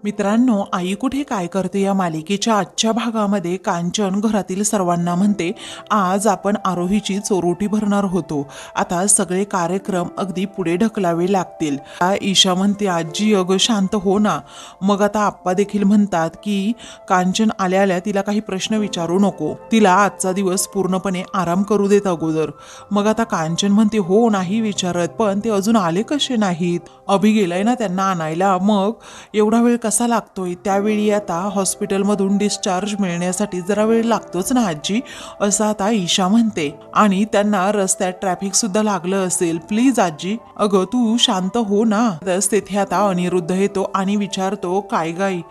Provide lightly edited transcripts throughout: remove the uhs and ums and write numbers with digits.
मित्रांनो, आई कुठे काय करते या मालिकेच्या आजच्या भागामध्ये कांचन घरातील सर्वांना म्हणते, आज आपण आरोहीची चोरोटी भरणार होतो. आता सगळे कार्यक्रम अगदी पुढे ढकलावे लागतील. ईशा म्हणते, आजी अगं शांत हो ना. मग आता आप्पा देखील म्हणतात की कांचन आल्या आल्या तिला काही प्रश्न विचारू नको, तिला आजचा दिवस पूर्णपणे आराम करू देत अगोदर. मग आता कांचन म्हणते, हो नाही विचारत, पण ते अजून आले कसे नाहीत? अभि गेलाय ना त्यांना आणायला, मग एवढा वेळ कसा लागतोय? त्यावेळी आता हॉस्पिटलमधून डिस्चार्ज मिळण्यासाठी जरा वेळ लागतोच ना आजी, असं आता ईशा म्हणते. आणि त्यांना रस्त्यात ट्रॅफिक सुद्धा लागलं असेल, प्लीज आजी अगं तू शांत हो ना. तस तेथे आता अनिरुद्ध येतो आणि विचारतो, काय गाई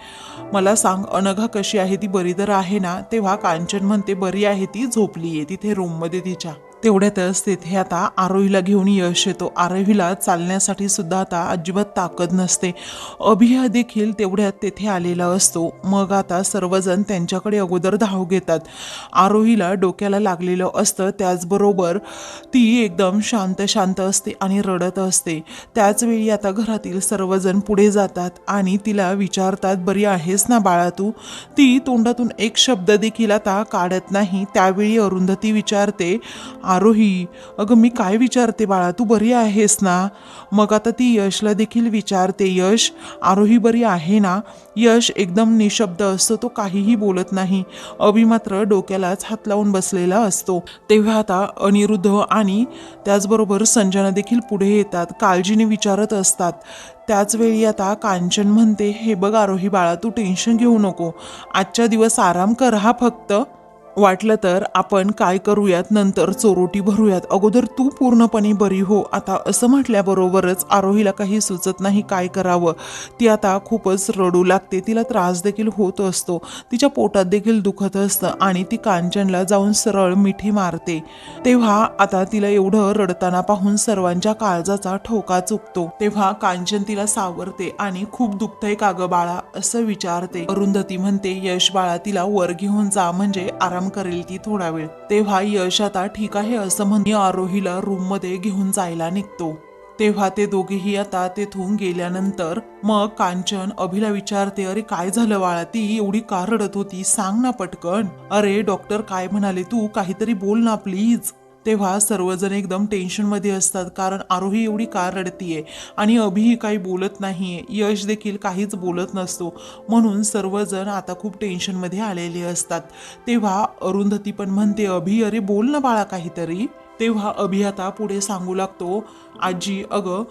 मला सांग, अनघा कशी आहे, ती बरी तर आहे ना? तेव्हा कांचन म्हणते, बरी आहे, ती झोपलीये तिथे रूम मध्ये तिच्या. तेवढ्यातच तेथे आता आरोहीला घेऊन यश येतो. आरोहीला चालण्यासाठी सुद्धा आता अजिबात ताकद नसते. अभिया देखील तेवढ्यात तेथे आलेला असतो. मग आता सर्वजण त्यांच्याकडे अगोदर धाव घेतात. आरोहीला डोक्याला लागलेलं असतं, त्याचबरोबर ती एकदम शांत शांत असते आणि रडत असते. त्याचवेळी आता घरातील सर्वजण पुढे जातात आणि तिला विचारतात, बरी आहेस ना बाळा तू? ती तोंडातून एक शब्द देखील आता काढत नाही. त्यावेळी अरुंधती विचारते, आरोही अगं मी काय विचारते बाळा, तू बरी आहेस ना? मग आता ती यशला देखील विचारते, यश आरोही बरी आहे ना? यश एकदम निशब्द असतो, तो काहीही बोलत नाही. अभि मात्र डोक्यालाच हात लावून बसलेला असतो. तेव्हा आता अनिरुद्ध आणि त्याचबरोबर संजना देखील पुढे येतात, काळजीने विचारत असतात. त्याचवेळी आता कांचन म्हणते, हे बघ आरोही बाळा, तू टेन्शन घेऊ नको, आजच्या दिवस आराम कर हा फक्त. वाटलं तर आपण काय करूयात, नंतर चोरोटी भरूयात, अगोदर तू पूर्णपणे बरी हो. आता असं म्हटल्याबरोबरच आरोहीला काही सुचत नाही काय करावं. ती आता खूपच रडू लागते, तिला त्रास देखील होत असतो, तिच्या पोटात देखील दुखत असतं आणि ती कांचनला जाऊन सरळ मिठी मारते. तेव्हा आता तिला एवढं रडताना पाहून सर्वांच्या काळजाचा ठोका चुकतो. तेव्हा कांचन तिला सावरते आणि खूप दुखतंय का ग बाळा असं विचारते. अरुंधती म्हणते, यश बाळा तिला वर घेऊन जा, म्हणजे आराम करेल ती थोडा वेळ. तेव्हा यश आता ठीक आहे असं म्हणून आरोहीला रूम मध्ये घेऊन जायला निघतो. तेव्हा ते दोघेही आता तेथून गेल्यानंतर मग कांचन अभिला विचारते, अरे काय झालं बाळा, ती एवढी का रडत होती, सांग ना पटकन. अरे डॉक्टर काय म्हणाले, तू काहीतरी बोल ना प्लीज. तेव्हा सर्वजण एकदम टेन्शनमध्ये असतात, कारण आरोही एवढी का रडतीये आणि अभिही काही बोलत नाहीये, यश देखील काहीच बोलत नसतो. म्हणून सर्वजण आता खूप टेन्शनमध्ये आलेले असतात. तेव्हा अरुंधती पण म्हणते, अभि अरे बोल ना बाळा काहीतरी. तेव्हा अभि आता पुढे सांगू लागतो, आजी अगं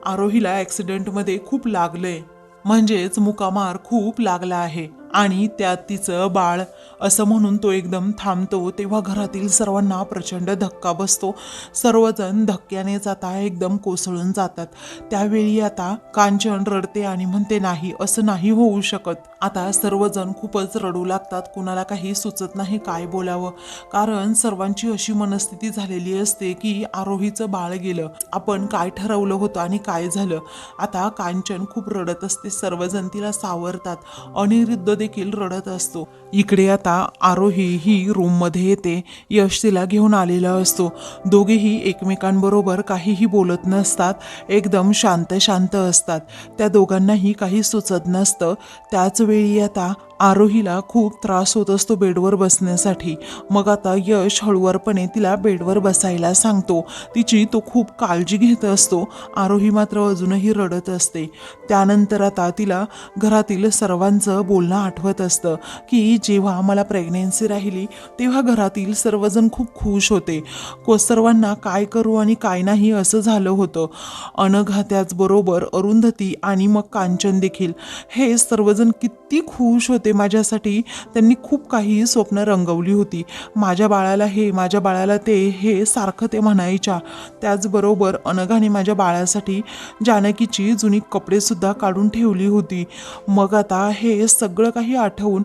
आरोहीला ॲक्सिडेंटमध्ये खूप लागलंय, म्हणजेच मुकामार खूप लागला आहे आणि त्यात तिचं बाळ, असं म्हणून तो एकदम थांबतो. तेव्हा घरातील सर्वांना प्रचंड धक्का बसतो. सर्वजण धक्क्यानेच आता एकदम कोसळून जातात. त्यावेळी आता कांचन रडते आणि म्हणते, नाही असं नाही होऊ शकत. आता सर्वजण खूपच रडू लागतात, कुणाला काही सुचत नाही काय बोलावं, कारण सर्वांची अशी मनस्थिती झालेली असते की आरोहीचं बाळ गेलं, आपण काय ठरवलं होतं आणि काय झालं. आता कांचन खूप रडत असते, सर्वजण तिला सावरतात, अनिरुद्ध देखील रडत असतो. इकडे आता आरोही ही रूम मध्ये येते, यश तिला घेऊन आलेला असतो. दोघेही एकमेकांबरोबर काहीही बोलत नसतात, एकदम शांत शांत असतात. त्या दोघांनाही काही सुचत नसतं. त्याच वेळी आता आरोहीला खूप त्रास होत असतो बेडवर बसण्यासाठी. मग आता यश हळुवारपणे तिला बेडवर बसायला सांगतो. तिची तो खूप काळजी घेत असतो. आरोही मात्र अजूनही रडत असते. त्यानंतर आता तिला घरातील सर्वांचं बोलणं आठवत असतं की जेव्हा मला प्रेग्नेन्सी राहिली तेव्हा घरातील सर्वजण खूप खुश होते, सर्वांना काय करू आणि काय नाही असं झालं होतं. अनघा त्याचबरोबर अरुंधती आणि मग कांचन देखील, हे सर्वजण किती खुश होते माझ्यासाठी. त्यांनी खूप काही स्वप्न रंगवली होती, माझ्या बाळाला हे, माझ्या बाळाला ते, हे सारखं ते म्हणायच्या. त्याचबरोबर अनघाने माझ्या बाळासाठी जानकीची जुनी कपडे सुद्धा काढून ठेवली होती. मग आता हे सगळं काही आठवून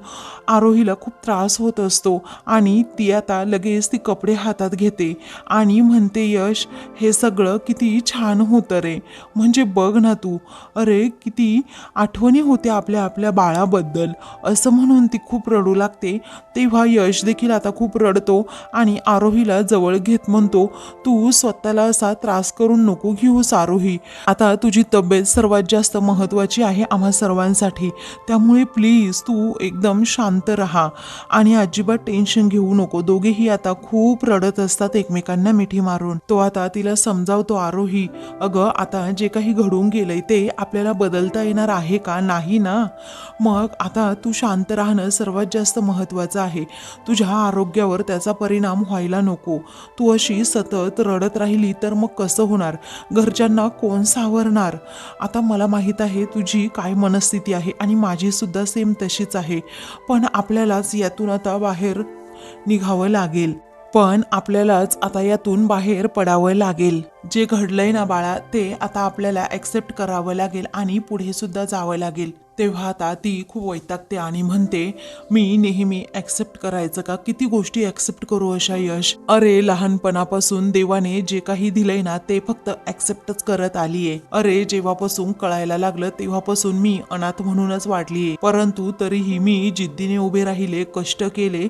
आरोहीला खूप त्रास होत असतो आणि ती आता लगेच ती कपडे हातात घेते आणि म्हणते, यश हे सगळं किती छान होतं रे, म्हणजे बघ ना तू, अरे किती आठवणी होत्या आपल्या आपल्या बाळाबद्दल, असं म्हणून ती खूप रडू लागते. तेव्हा यश देखील आता खूप रडतो आणि आरोहीला जवळ घेत म्हणतो, तू स्वतःला असा त्रास करून नको घेऊस आरोही. आता तुझी तब्येत सर्वात जास्त महत्त्वाची आहे आम्हा सर्वांसाठी. त्यामुळे प्लीज तू एकदम शांत राहा आणि अजिबात टेन्शन घेऊ नको. दोघेही आता खूप रडत असतात एकमेकांना मिठी मारून. तो आता तिला समजावतो, आरोही अगं आता जे काही घडून गेलंय ते आपल्याला बदलता येणार आहे का? नाही ना. मग आता तू शांत राहणं सर्वात जास्त महत्त्वाचं आहे. तुझ्या आरोग्यावर त्याचा परिणाम व्हायला नको. तू अशी सतत रडत राहिली तर मग कसं होणार? घरच्यांना कोण सावरणार? आता मला माहीत आहे तुझी काय मनस्थिती आहे आणि माझी सुद्धा सेम तशीच आहे. पण आपल्यालाच यातून आता बाहेर निघावं लागेल. पण आपल्यालाच आता यातून बाहेर पडावं लागेल. जे घडलंय ना बाळा, ते आता आपल्याला ॲक्सेप्ट करावं लागेल आणि पुढे सुद्धा जावं लागेल. तेव्हा आता ती खूप वैतागते आणि म्हणते, मी नेहमी ॲक्सेप्ट करायचं का? किती गोष्टी ॲक्सेप्ट करू अशा यश? अरे लहानपणापासून देवाने जे काही दिलंय ना ते फक्त ॲक्सेप्टच करत आलीये. अरे जेव्हापासून कळायला लागलं तेव्हापासून मी अनाथ म्हणूनच वाढलीये. परंतु तरीही मी जिद्दीने उभे राहिले, कष्ट केले,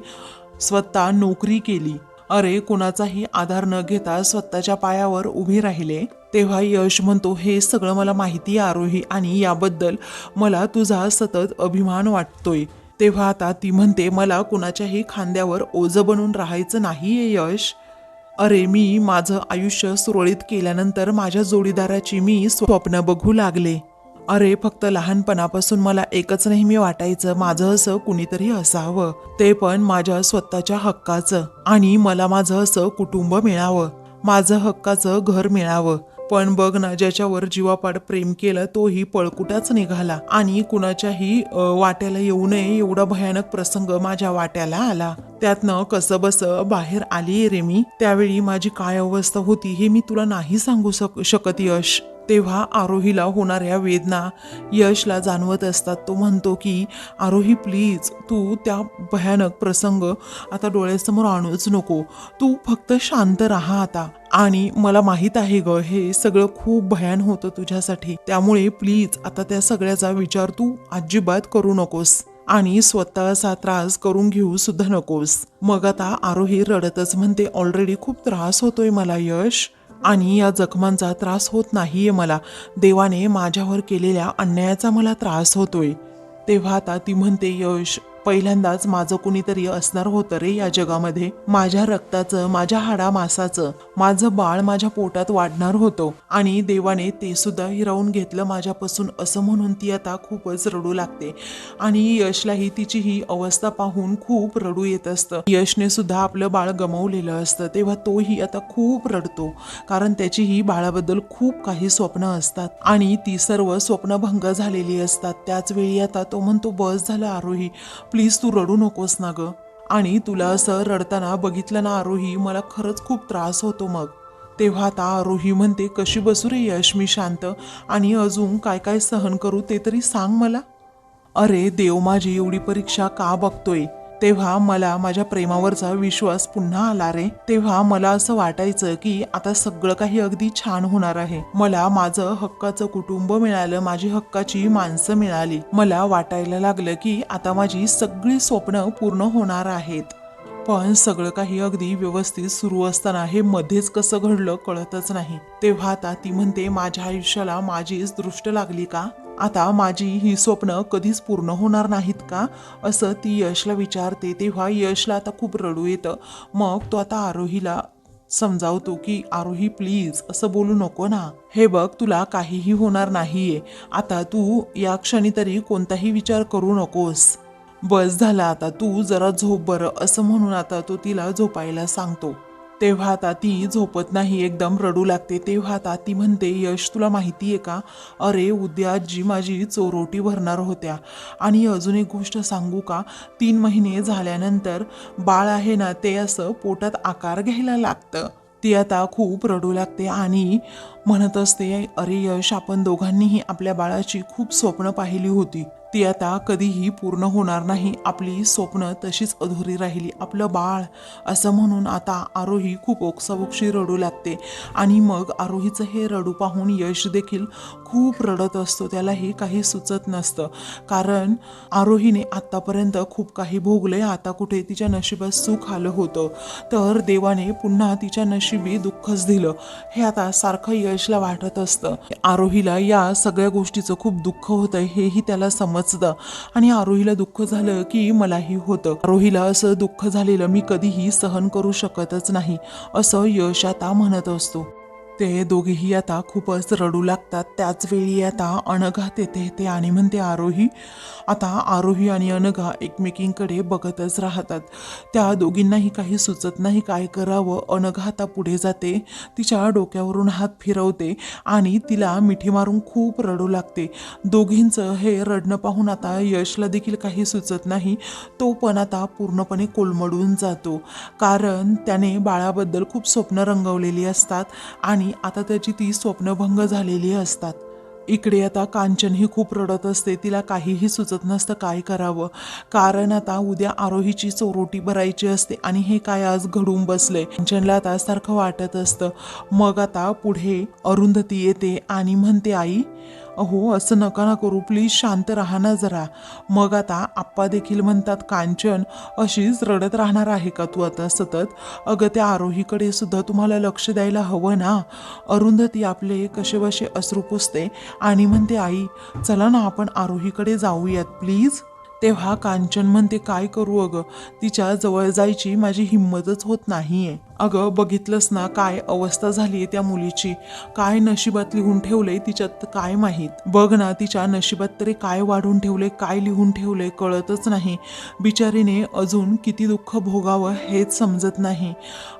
स्वतः नोकरी केली. अरे कुणाचाही आधार न घेता स्वतःच्या पायावर उभे राहिले. तेव्हा यश म्हणतो, हे सगळं मला माहिती आहे आरोही आणि याबद्दल मला तुझा सतत अभिमान वाटतोय. तेव्हा आता ती म्हणते, मला कुणाच्याही खांद्यावर ओझं बनून राहायचं नाहीये यश. अरे मी माझं आयुष्य सुरळीत केल्यानंतर माझ्या जोडीदाराची मी स्वप्न बघू लागले. अरे फक्त लहानपणापासून मला एकच नेहमी वाटायचं, माझं असं कुणीतरी असावं, ते पण माझ्या स्वतःच्या हक्काचं, आणि मला माझं असं कुटुंब मिळावं, माझं हक्काचं घर मिळावं. पण बघ ना, ज्याच्यावर जीवापाड प्रेम केलं तोही पळकुटाच निघाला आणि कुणाच्याही वाट्याला येऊ नये एवढा भयानक प्रसंग माझ्या वाट्याला आला. त्यातनं कसं बस बाहेर आली रे मी. त्यावेळी माझी काय अवस्था होती हे मी तुला नाही सांगू शकत यश. तेव्हा आरोहीला होणाऱ्या वेदना यशला जाणवत असतात. तो म्हणतो की आरोही प्लीज तू त्या भयानक प्रसंग आता डोळ्यासमोर आणूच नको. तू फक्त शांत राहा आता. आणि मला माहित आहे ग, हे सगळं खूप भयान होतं तुझ्यासाठी. त्यामुळे प्लीज आता त्या सगळ्याचा विचार तू अजिबात करू नकोस आणि स्वतःचा त्रास करून घेऊ सुद्धा नकोस. मग आता आरोही रडतच म्हणते, ऑलरेडी खूप त्रास होतोय मला यश, आणि या जखमांचा त्रास होत नाहीये मला. देवाने माझ्यावर केलेल्या अन्यायाचा मला त्रास होतोय. तेव्हा आता ती म्हणते, यश पहिल्यांदाच माझं कुणीतरी असणार होतं रे या जगामध्ये. माझ्या रक्ताचं, माझ्या हाडामासाचं माझं बाळ माझ्या पोटात वाढणार होतं आणि देवाने ते सुद्धा हिरावून घेतलं माझ्यापासून, असं म्हणून ती आता खूपच रडू लागते. आणि यशलाही तिची ही अवस्था पाहून खूप रडू येत असतं. यशने सुद्धा आपलं बाळ गमावलेलं असतं. तेव्हा तोही आता खूप रडतो, कारण त्याचीही बाळाबद्दल खूप काही स्वप्न असतात आणि ती सर्व स्वप्नभंग झालेली असतात. त्याच वेळी आता तो म्हणतो, बस झालं आरोही, प्लीज तू रडू नकोस ना ग. आणि तुला असं रडताना बघितलं ना आरोही, मला खरंच खूप त्रास होतो मग. तेव्हा आता आरोही म्हणते, कशी बसू रे यश मी शांत, आणि अजून काय काय सहन करू ते तरी सांग मला. अरे देव माझी एवढी परीक्षा का बघतोय? तेव्हा मला माझ्या प्रेमावरचा विश्वास पुन्हा आला रे. तेव्हा मला असं वाटायचं की आता सगळं काही अगदी छान होणार आहे. मला माझं हक्काचं कुटुंब मिळालं, माझी हक्काची माणसं मिळाली. मला वाटायला लागलं की आता माझी सगळी स्वप्न पूर्ण होणार आहेत. पण सगळं काही अगदी व्यवस्थित सुरू असताना हे मध्येच कसं घडलं कळतच नाही. तेव्हा आता ती म्हणते, माझ्या आयुष्याला माझीच दृष्ट लागली का? आता माझी ही स्वप्न कधीच पूर्ण होणार नाहीत का? असं ती यशला विचारते. तेव्हा यशला आता खूप रडू येतं. मग तो आता आरोहीला समजावतो की आरोही प्लीज असं बोलू नको ना. हे बघ, तुला काहीही होणार नाहीये. आता तू या क्षणी तरी कोणताही विचार करू नकोस. बस झाला आता, तू जरा झोप बरं, असं म्हणून आता तो तिला झोपायला सांगतो. तेव्हा आता ती झोपत नाही, एकदम रडू लागते. तेव्हा आता ती म्हणते, यश तुला माहितीये का, अरे उद्या आजी माझी चोरोटी भरणार होत्या. आणि अजून एक गोष्ट सांगू का, 3 महिने झाल्यानंतर बाळ आहे ना ते असं पोटात आकार घ्यायला लागतं. ती आता खूप रडू लागते आणि म्हणत असते, अरे यश आपण दोघांनीही आपल्या बाळाची खूप स्वप्न पाहिली होती. ती आता कधीही पूर्ण होणार नाही, आपली स्वप्न तशीच अधुरी राहिली, आपलं बाळ, असं म्हणून आता आरोही खूप ओक्साबोक्शी रडू लागते. आणि मग आरोहीचं हे रडू पाहून यश देखील खूप रडत असतो. त्यालाही काही सुचत नसतं, कारण आरोहीने आत्तापर्यंत खूप काही भोगले, आता कुठे तिच्या नशिबात सुख आलं होतं, तर देवाने पुन्हा तिच्या नशिबी दुःखच दिलं, हे आता सारखं यशला वाटत असतं. आरोहीला या सगळ्या गोष्टीचं खूप दुःख होतंय हेही त्याला समजतं. आणि आरोहीला दुःख झालं की मलाही होतं. आरोहीला असं दुःख झालेलं मी कधीही सहन करू शकतच नाही, असं यश आता म्हणत असतो. ते दोघेही आता खूपच रडू लागतात. त्याच वेळी आता अनघा तेथे येते आणि म्हणते, आरोही. आता आरोही आणि अनघा एकमेकींकडे बघतच राहतात. त्या दोघींनाही काही सुचत नाही काय करावं. अनघा आता पुढे जाते, तिच्या डोक्यावरून हात फिरवते आणि तिला मिठी मारून खूप रडू लागते. दोघींचं हे रडणं पाहून आता यशला देखील काही सुचत नाही. तो पण आता पूर्णपणे कोलमडून जातो, कारण त्याने बाळाबद्दल खूप स्वप्न रंगवलेली असतात आणि आता त्याची ती स्वप्नभंग झालेली असतात. इकडे आता कांचन ही खूप रडत असते, तिला काहीही सुचत नसतं काय करावं, कारण आता उद्या आरोहीची चोरोटी भरायची असते आणि हे काय आज घडून बसले. कांचनला आता सारखं वाटत असतं. मग आता पुढे अरुंधती येते आणि म्हणते, आई, अहो असं नका ना करू, प्लीज शांत राहा ना जरा. मग आता आप्पा देखील म्हणतात, कांचन अशीच रडत राहणार आहे का तू आता सतत? अगं त्या आरोहीकडे सुद्धा तुम्हाला लक्ष द्यायला हवं ना. अरुंधती आपले कसेबसे अश्रू पुसते आणि म्हणते, आई चला ना आपण आरोहीकडे जाऊयात प्लीज. तेव्हा कांचन म्हणते, काय करू अगं, तिच्या जवळ जायची माझी हिंमतच होत नाहीये. अगं बघितलंस ना काय अवस्था झालीये त्या मुलीची, काय नशिबात लिहून ठेवलंय तिच्यात काय माहीत. बघ ना तिच्या नशिबात तरी काय वाढून ठेवलंय, काय लिहून ठेवलंय कळतच नाही. बिचारीने अजून किती दुःख भोगावं हेच समजत नाही.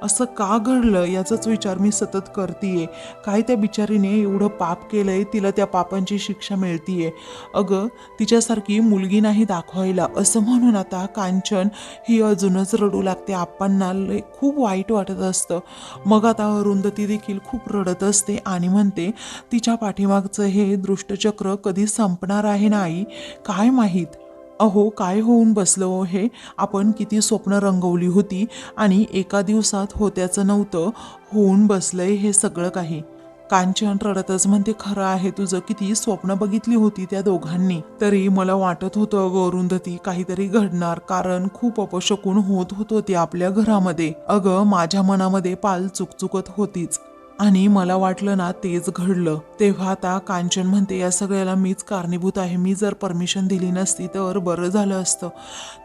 असं का घडलं याचाच विचार मी सतत करतीये. काय त्या बिचारीने एवढं पाप केलंय, तिला त्या पापांची शिक्षा मिळतीये. अगं तिच्यासारखी मुलगी नाही दाखवायला, असं म्हणून आता कांचन ही अजूनच रडू लागते. आप्पांना खूप वाईट वाटत असतं. मग आता अरुंधती देखील खूप रडत असते आणि म्हणते, तिच्या पाठीमागचं हे दृष्टचक्र कधी संपणार आहे ना आई, काय माहीत. अहो काय होऊन बसलं हो हे, आपण किती स्वप्न रंगवली होती आणि एका दिवसात होत्याचं नव्हतं, होऊन बसलंय हे सगळं काही. कांचन रडतच म्हणते, खरं आहे तुझं, किती स्वप्न बघितली होती त्या दोघांनी, तरी मला वाटत होतं अगं अरुंधती काहीतरी घडणार, कारण खूप अपशकुन होत होते आपल्या घरामध्ये. अगं माझ्या मनामध्ये पाल चुकचुकत होतीच आणि मला वाटलं ना तेच घडलं. तेव्हा आता कांचन म्हणते, या सगळ्याला मीच कारणीभूत आहे, मी जर परमिशन दिली नसती तर बरं झालं असतं.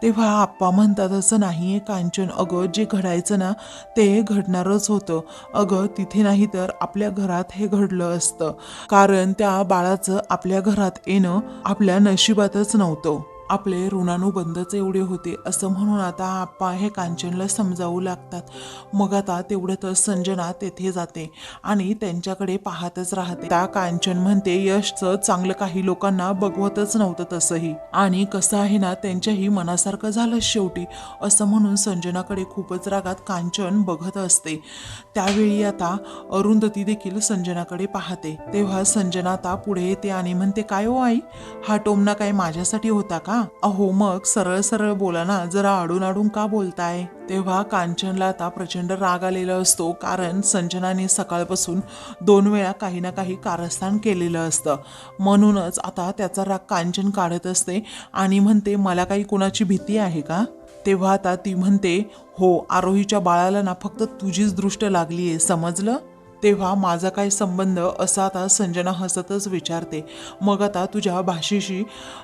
तेव्हा आप्पा म्हणतात, असं नाहीये कांचन, अगं जे घडायचं ना ते घडणारच होतं. अगं तिथे नाही तर आपल्या घरात हे घडलं असतं, कारण त्या बाळाचं आपल्या घरात येणं आपल्या नशिबातच नव्हतं. आपले ऋणानुबंधच एवढे होते, असं म्हणून आता आप्पा हे कांचनला समजावू लागतात. मग आता तेवढ्यातच संजना तेथे जाते आणि त्यांच्याकडे पाहतच राहते. त्या कांचन म्हणते, यशचं चांगलं काही लोकांना बघवतच नव्हतं तसंही, आणि कसं आहे ना त्यांच्याही मनासारखं झालं शेवटी, असं म्हणून संजनाकडे खूपच रागात कांचन बघत असते. त्यावेळी आता अरुंधती देखील संजनाकडे पाहते. तेव्हा संजना आता पुढे येते आणि म्हणते, काय हो आई, हा टोमणा काय माझ्यासाठी होता का? अहो मग सरळ सरळ बोला ना, जरा आडून आडून का बोलताय? तेव्हा कांचनला आता प्रचंड राग आलेला असतो, कारण संजनाने सकाळपासून 2 वेळा काही ना काही कारस्थान केलेलं असतं, म्हणूनच आता त्याचा राग कांचन काढत असते आणि म्हणते, मला काही कुणाची भीती आहे का? तेव्हा आता ती म्हणते, हो आरोहीच्या बाळाला ना फक्त तुझीच दृष्ट लागलीये, समजलं? तेव्हा माझा काय संबंध, असं आता संजना हसतच विचारते. मग आता तुझ्या भाषेशी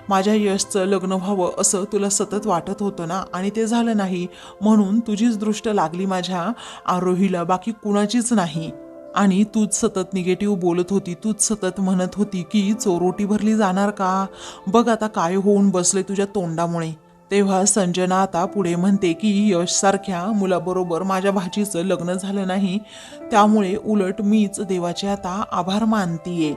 माझ्या यशचं लग्न व्हावं असं तुला सतत वाटत होतं ना, आणि ते झालं नाही, म्हणून तुझीच दृष्ट लागली माझ्या आरोहीला, बाकी कुणाचीच नाही. आणि तूच सतत निगेटिव्ह बोलत होती, तूच सतत म्हणत होती की चोरोटी भरली जाणार का, बघ आता काय होऊन बसले तुझ्या तोंडामुळे. तेव्हा संजना आता पुढे म्हणते की यशसारख्या मुलाबरोबर माझ्या भाचीचं लग्न झालं नाही, त्यामुळे उलट मीच देवाचे आता आभार मानतीये.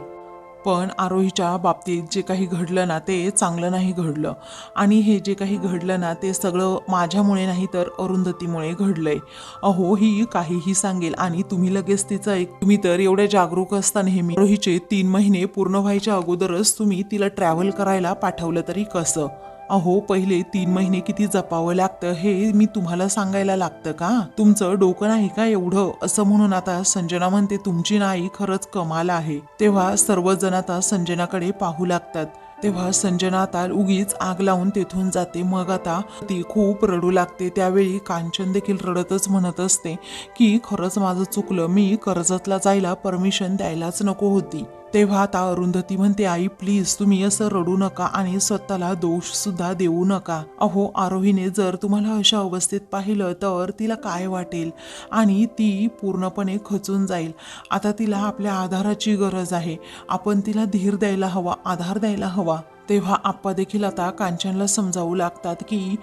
पण आरोहीच्या बाबतीत जे काही घडलं ना ते चांगलं नाही घडलं. आणि हे जे काही घडलं ना ते सगळं माझ्यामुळे नाही तर अरुंधतीमुळे घडलंय. अहो ही काहीही सांगेल आणि तुम्ही लगेच तिचं तुम्ही तर एवढ्या जागरूक असता नेहमी. आरोहीचे 3 महिने पूर्ण व्हायच्या अगोदरच तुम्ही तिला ट्रॅव्हल करायला पाठवलं तरी कसं? अहो पहिले 3 महिने किती जपावं लागतं हे मी तुम्हाला सांगायला लागतं का? तुमचं डोकं नाही का एवढं? असं म्हणून आता संजना म्हणते तुमची नाई खरंच कमाल आहे. तेव्हा सर्वजण आता संजनाकडे पाहू लागतात. तेव्हा संजना आता उगीच आग लावून तेथून जाते. मग आता ती खूप रडू लागते. त्यावेळी कांचन देखील रडतच म्हणत असते की खरंच माझं चुकलं, मी कर्जतला जायला परमिशन द्यायलाच नको होती. तेव्हा आता अरुंधती म्हणते आई प्लीज तुम्ही असं रडू नका आणि स्वतःला दोष सुद्धा देऊ नका. अहो आरोहीने जर तुम्हाला अशा अवस्थेत पाहिलं तर तिला काय वाटेल आणि ती पूर्णपणे खचून जाईल. आता तिला आपल्या आधाराची गरज आहे. आपण तिला धीर द्यायला हवा, आधार द्यायला हवा. तेव्हा आप्पा देखील आता कांचनला समजावू लागतात की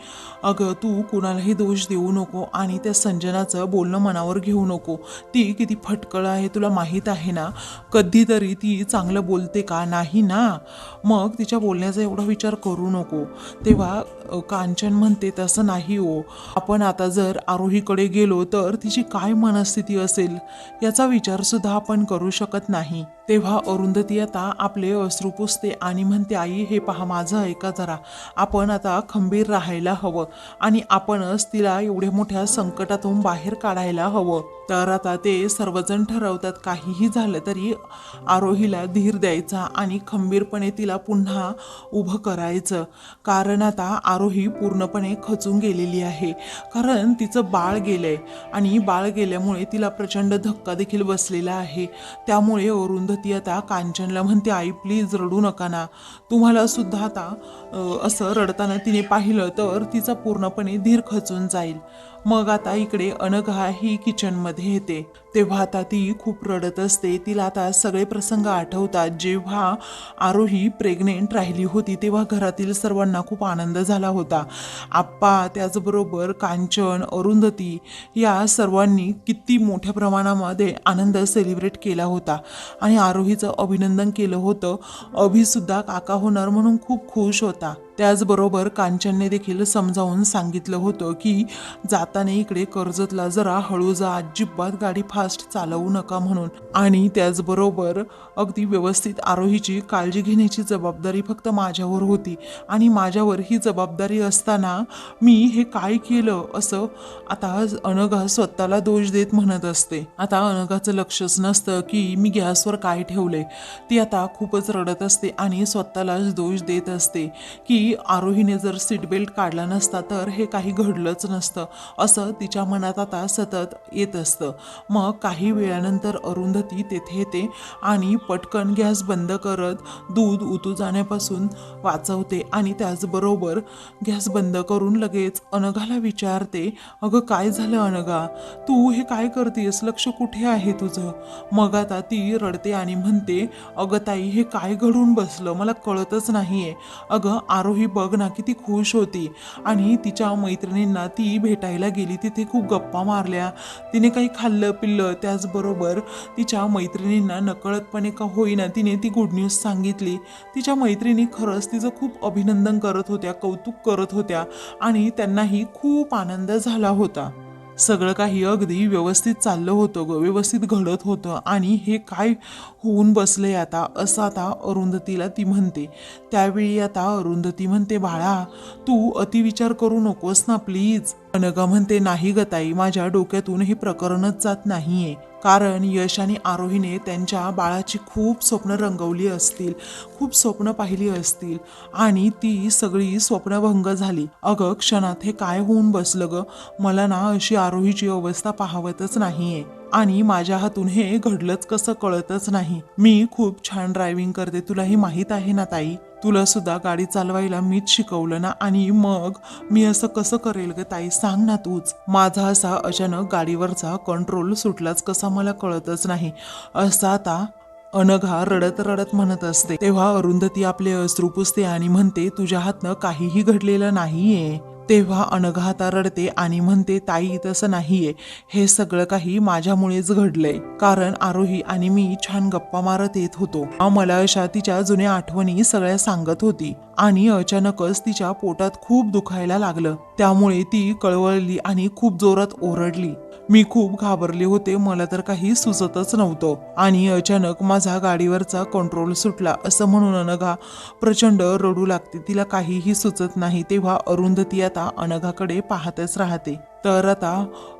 अगं तू कुणालाही दोष देऊ नको आणि त्या संजनाचं बोलणं मनावर घेऊ नको. ती किती फटकळ आहे तुला माहीत आहे ना. कधीतरी ती चांगलं बोलते का? नाही ना. मग तिच्या बोलण्याचा एवढा विचार करू नको. तेव्हा कांचन म्हणते तसं नाही हो, आपण आता जर आरोहीकडे गेलो तर तिची काय मनस्थिती असेल याचा विचार सुद्धा आपण करू शकत नाही. तेव्हा अरुंधती आता आपले अश्रू पुसते आणि म्हणते आई हे पहा माझं ऐका जरा, आपण आता खंबीर राहायला हवं आणि आपणच तिला एवढ्या मोठ्या संकटातून बाहेर काढायला हवं. तर आता ते सर्वजण ठरवतात काहीही झालं तरी आरोहीला धीर द्यायचा आणि खंबीरपणे तिला पुन्हा उभं करायचं. कारण आता आरोही पूर्णपणे खचून गेलेली आहे. कारण तिचं बाळ गेलंय आणि बाळ गेल्यामुळे तिला प्रचंड धक्का देखील बसलेला आहे. त्यामुळे अरुंधती आता कांचनला म्हणते आई प्लीज रडू नका ना. तुम्हाला सुद्धा आता असं रडताना तिने पाहिलं तर तिचा पूर्णपणे धीर खचून जाईल. मग आता इकडे अनघा ही किचनमध्ये येते. तेव्हा आता ती खूप रडत असते. तिला आता सगळे प्रसंग आठवतात. जेव्हा आरोही प्रेग्नेंट राहिली होती तेव्हा घरातील सर्वांना खूप आनंद झाला होता. आप्पा त्याचबरोबर कांचन, अरुंधती या सर्वांनी किती मोठ्या प्रमाणामध्ये आनंद सेलिब्रेट केला होता आणि आरोहीचं अभिनंदन केलं होतं. अभिसुद्धा काका होणार म्हणून खूप खुश होता. त्याचबरोबर कांचनने देखील समजावून सांगितलं होतं की जाताना इकडे कर्जतला जरा हळू जा, अजिबात गाडी फास्ट चालवू नका म्हणून. आणि त्याचबरोबर अगदी व्यवस्थित आरोहीची काळजी घेण्याची जबाबदारी फक्त माझ्यावर होती आणि माझ्यावर ही जबाबदारी असताना मी हे काय केलं असं आता अनघा स्वतःला दोष देत म्हणत असते. आता अनघाचं लक्षच नसतं की मी गॅसवर काय ठेवलंय. ती आता खूपच रडत असते आणि स्वतःलाच दोष देत असते की आरोहीने जर सीट बेल्ट काढला नसता तर हे काही घडलंच नसतं असं तिच्या मनात आता सतत येत असतं. मग काही वेळानंतर अरुंधती तेथे येते आणि पटकन गॅस बंद करत दूध उतू जाण्यापासून वाचवते आणि त्याचबरोबर गॅस बंद करून लगेच अनघाला विचारते अगं काय झालं अनघा, तू हे काय करतेस, लक्ष कुठे आहे तुझं? मग आता ती रडते आणि म्हणते अगं ताई हे काय घडून बसलं मला कळतच नाहीये. अगं आरोही बघ ना किती खुश होती आणि तिच्या मैत्रिणींना ती भेटायला गेली, तिथे खूप गप्पा मारल्या, तिने काही खाल्लं पिल्लं. त्याचबरोबर तिच्या मैत्रिणींना नकळतपणे का होईना तिने ती गुड न्यूज सांगितली. तिच्या मैत्रिणी खरंच तिचं खूप अभिनंदन करत होत्या, कौतुक करत होत्या आणि त्यांनाही खूप आनंद झाला होता. सगळं काही अगदी व्यवस्थित चाललं होतं ग, व्यवस्थित घडत होतं आणि हे काय होऊन बसलंय आता असं आता अरुंधतीला ती म्हणते. त्यावेळी आता अरुंधती म्हणते बाळा तू अतिविचार करू नकोस ना प्लीज. अनघा म्हणते नाही ग ताई, माझ्या डोक्यातून हे प्रकरणच जात नाहीये. कारण यश आणि आरोहीने त्यांच्या बाळाची खूप स्वप्न रंगवली असतील, खूप स्वप्न पाहिली असतील आणि ती सगळी स्वप्नभंग झाली. अगं क्षणात हे काय होऊन बसलं ग, मला ना अशी आरोहीची अवस्था पाहवतच नाहीये आणि माझ्या हातून हे घडलंच कसं कळतच नाही. मी खूप छान ड्रायव्हिंग करते, तुलाही माहीत आहे ना ताई. तुला सुद्धा गाडी चालवायला मीच शिकवलं ना आणि मग मी असं कसं करेल ग ताई, सांग ना तूच. माझा असा अचानक गाडीवरचा कंट्रोल सुटलाच कसा मला कळतच नाही असं आता अनघा रडत रडत म्हणत असते. तेव्हा अरुंधती आपले अश्रू पुसते आणि म्हणते तुझ्या हातनं काहीही घडलेलं नाहीये. तेव्हा अनघा आता रडते आणि म्हणते, ताई तसं नाहीये, हे सगळं काही माझ्यामुळेच घडलंय. कारण आरोही आणि मी छान गप्पा मारत येत होतो. मला अशा तिच्या जुन्या आठवणी सगळ्या सांगत होती आणि अचानकच तिच्या पोटात खूप दुखायला लागलं. त्यामुळे ती कळवळली आणि खूप जोरात ओरडली. मी खूप घाबरले होते, मला तर काही सुचतच नव्हतं आणि अचानक माझा गाडीवरचा कंट्रोल सुटला असं म्हणून अनघा प्रचंड रडू लागते. तिला काहीही सुचत नाही. तेव्हा अरुंधती आता अनघाकडे पाहतच राहते. तर आता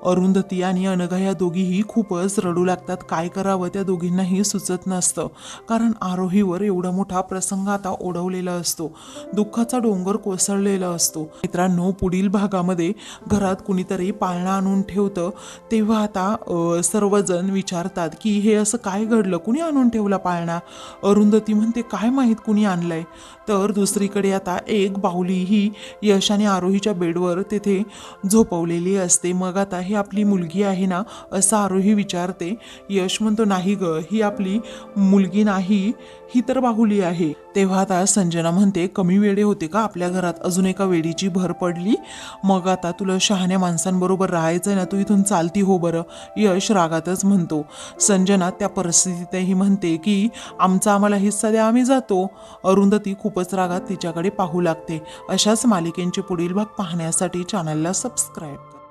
अरुंधती आणि अनघा या दोघीही खूपच रडू लागतात. काय करावं त्या दोघींनाही सुचत नसतं, कारण आरोहीवर एवढा मोठा प्रसंग आता ओढवलेला असतो, दुःखाचा डोंगर कोसळलेला असतो. मित्रांनो, पुढील भागामध्ये घरात कुणीतरी पाळणा आणून ठेवतं. तेव्हा आता सर्वजण विचारतात की हे असं काय घडलं, कुणी आणून ठेवला पाळणा. अरुंधती म्हणते, काय माहीत कुणी आणलाय. तर दुसरीकडे आता एक बाहुली ही यश आणि आरोहीच्या बेडवर तेथे झोपवलेली असते. मग आता ही आपली मुलगी आहे ना, असं आरोही विचारते. यश म्हणतो, नाही ग, ही आपली मुलगी नाही, ही तर बाहुली आहे. तेव्हा आता संजना म्हणते, कमी वेडे होते का आपल्या घरात, अजून एका वेडीची भर पडली. मग आता तुला शहाण्या माणसांबरोबर राहायचंय ना, तू इथून चालती हो बरं, यश रागातच म्हणतो. संजना त्या परिस्थितीतही म्हणते की आमचा आम्हाला हिस्सा द्या, आम्ही जातो. अरुंधती खूपच रागात तिच्याकडे पाहू लागते. अशाच मालिकेंचे पुढील भाग पाहण्यासाठी चॅनलला सबस्क्राईब करा.